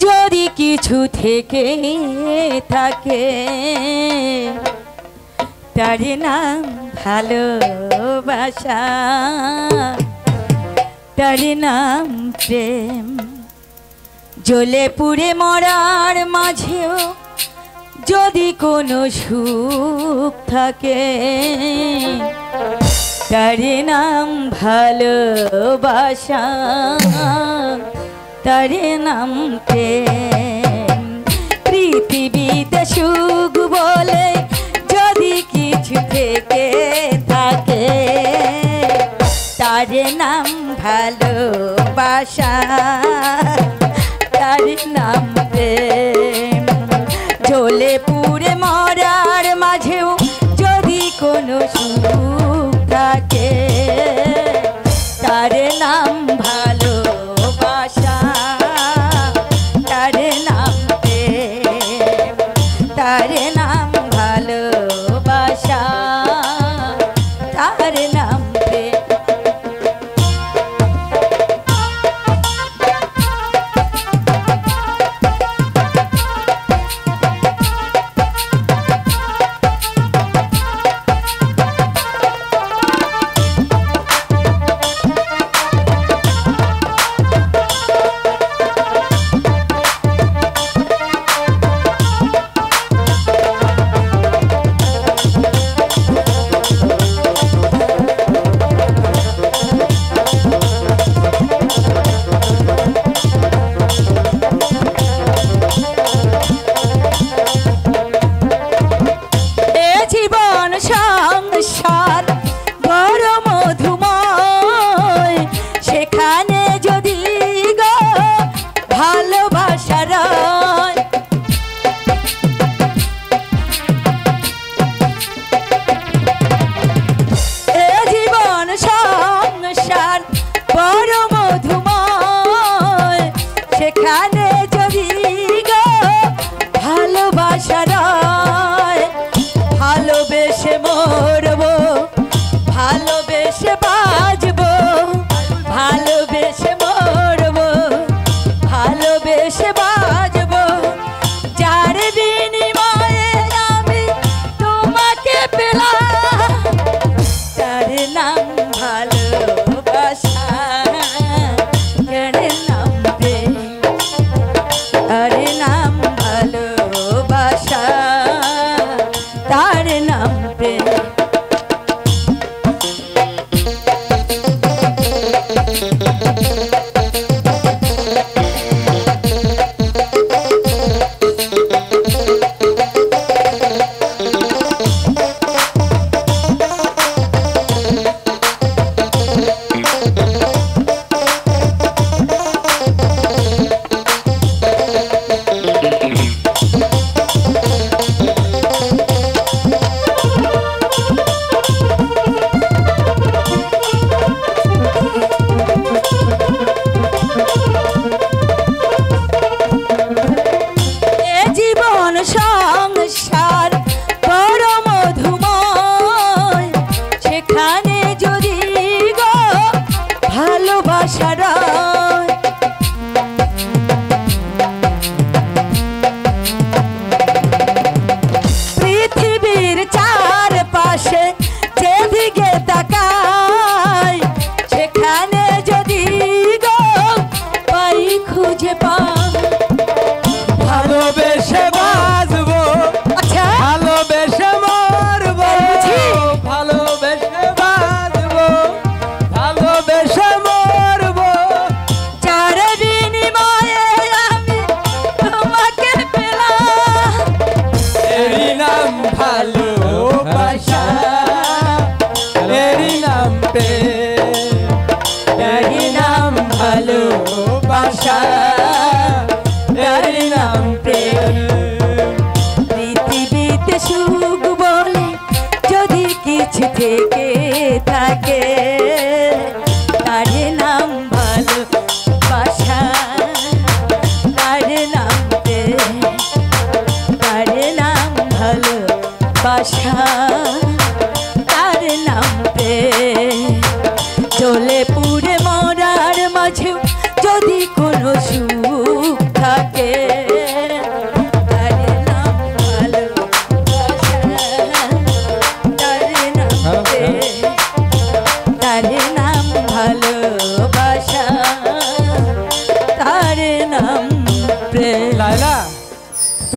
যদি কিছু থেকে থাকে তার নাম ভালোবাসা, তার নাম প্রেম। জ্বলে পুড়ে মরার মাঝেও যদি কোনো সুখ থাকে তার নাম ভালোবাসা, তার নাম প্রেম। পৃথিবীতে সুখ বলে যদি কিছু থেকে থাকে তার নাম ভালোবাসা, তার নাম প্রেম। জ্বলে পুড়ে মরার মাঝেও যদি কোনো সুখ থাকে তার নাম ভালোবাসা, তার নাম প্রেম, তার নাম ভালোবাসা, তার নাম প্রেম। ভালোবেসে মরবো, ভালোবেসে বাঁচবো, ভালোবেসে মরবো, ভালোবেসে বাঁচবো। যার বিনিময়ে আমি তোমাকে পেলাম তার নাম ভালোবাসা, তার নাম প্রেম, তার নাম ভালোবাসা, তার নাম প্রেম। পৃথিবীর চারপাশে যেদিকে তাকাই সেখানে যদি গো পাই খুঁজে পাই ভালোবেসে বাঁচবো, আচ্ছা ভালোবেসে মরবো, ভালোবেসে বাঁচবো, ভালোবেসে মরবো। যার বিনিময়ে আমি তোমাকে পেলাম এরই নাম ভালোবাসা, এরই নাম প্রেম, এরই নাম ভালোবাসা, এরই নাম প্রেম। পৃথিবীতে সুখ বলে যদি কিছু থেকে থাকে তার নাম ভালোবাসা, তার নাম প্রেম, তার নাম ভালোবাসা, তার নাম প্রেম। জ্বলে পুড়ে মরার মাঝেও যদি কোনো সুখ রে